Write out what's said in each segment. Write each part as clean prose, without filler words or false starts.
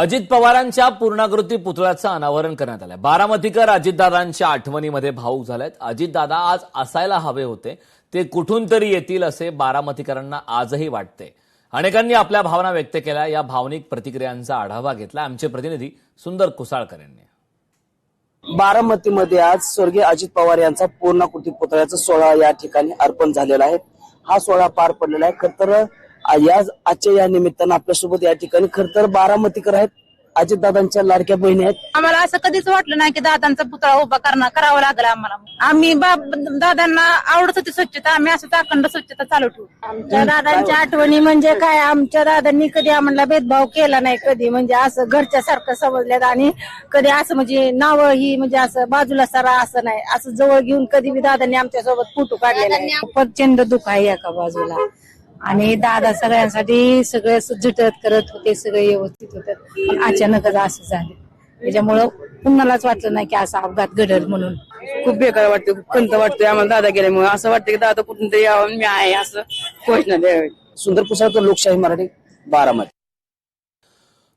अजित पवारांच्या पूर्णाकृती पुतळ्याचं अनावरण करण्यात आलंय। बारामतीकर अजितदादांच्या आठवणीमध्ये भावूक झालेत। अजितदादा आज असायला हवे होते, ते कुठून तरी येतील असे बारामतीकरांना आजही वाटते। अनेकांनी आपल्या भावना व्यक्त केल्या। या भावनिक प्रतिक्रियांचा आढावा घेतला आमचे प्रतिनिधी सुंदर कुसाळकर यांनी। बारामतीमध्ये आज स्वर्गीय अजित पवार यांचा पूर्णाकृती पुतळ्याचा सोहळा या ठिकाणी अर्पण झालेला आहे। हा सोहळा पार पडलेला आहे। खरं तर आजच्या या निमित्तानं आपल्यासोबत या ठिकाणी खरं तर बारामतीकर आहेत, अजितदादांच्या लाडक्या बहिणी आहेत। आम्हाला असं कधीच वाटलं नाही की दादांचा पुतळा उभा करावा लागला आम्हाला। आम्ही दादांना आवडत होती स्वच्छता, आम्ही असं अखंड स्वच्छता चालू ठेवू। आमच्या दादांच्या आठवणी म्हणजे काय, आमच्या दादांनी कधी आम्हाला भेदभाव केला नाही, कधी म्हणजे असं घरच्या सारखं समजल्यात आणि कधी असं म्हणजे नाव ही म्हणजे असं बाजूला सारा असं नाही, असं जवळ घेऊन कधी बी दादांनी आमच्या सोबत फोटो काढले नाही। प्रचंड दुःख आहे एका बाजूला आणि दादा सगळ्यांसाठी सगळं झटत करत होते, सगळे व्यवस्थित होते, पण अचानकच असं झालं। त्याच्यामुळं कुणालाच वाटलं नाही की असा अपघात घडेल म्हणून। खूप बेकार वाटते, खूप खंत वाटते आम्हाला दादा गेल्यामुळे। असं वाटतं की दादा कुठून तरी यावं, मी आहे असं घोषणा द्यावी। सुंदर कुसाळकर, लोकशाही मराठी, बारामती।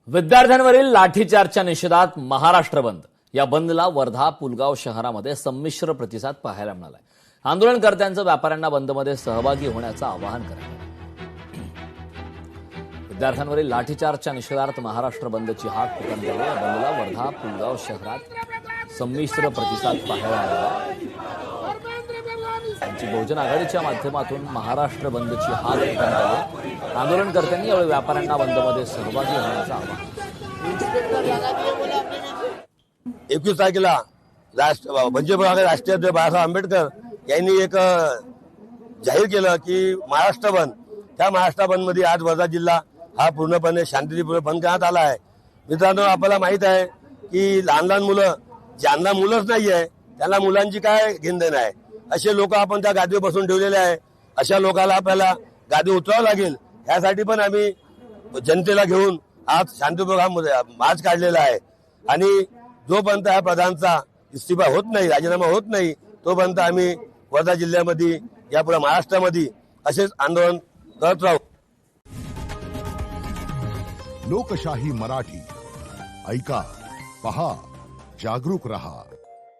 विद्यार्थ्यांवरील लाठीचार्जच्या निषेधात महाराष्ट्र बंद। या बंदला वर्धा, पुलगाव शहरामध्ये संमिश्र प्रतिसाद पाहायला मिळालाय। आंदोलनकर्त्यांचं व्यापाऱ्यांना बंदमध्ये सहभागी होण्याचं आवाहन करण्यात आलं। विद्यार्थ्यांवरील लाठीचार्जच्या निषेधार्थ महाराष्ट्र बंदची हाक पुकारण्यात आली। या बंदला वर्धा, पुलगाव शहरात संमिश्र प्रतिसाद पाहायला मिळाला। त्यांची बहुजन आघाडीच्या माध्यमातून महाराष्ट्र बंदची हाक पुकारण्यात आली। आंदोलनकर्त्यांनी यावेळी व्यापाऱ्यांना बंदमध्ये सहभागी होण्याचं आवाहन केलं। 21 तारखेला राष्ट्रीय बाळासाहेब आंबेडकर यांनी एक जाहीर केलं की महाराष्ट्र बंद। त्या महाराष्ट्र बंद मध्ये आज वर्धा जिल्हा हा पूर्णपणे शांततेपूर्वक बंद करण्यात आला आहे। मित्रांनो, आपल्याला माहित आहे की लहान लहान मुलं, ज्यांना मुलंच नाही आहे त्यांना मुलांची काय घेणदेण आहे, असे लोक आपण त्या गादीवर बसून ठेवलेले आहे। अशा लोकांना आपल्याला गादी उतरावं लागेल। यासाठी पण आम्ही जनतेला घेऊन आज शांततेपूर्वक मार्च काढलेला आहे आणि जोपर्यंत या प्रधानचा इस्तिफा होत नाही, राजीनामा होत नाही, तोपर्यंत आम्ही वर्धा जिल्ह्यामध्ये, यापुढे महाराष्ट्रामध्ये असेच आंदोलन करत राहू। लोकशाही मराठी, ऐका, पहा, जागरूक रहा।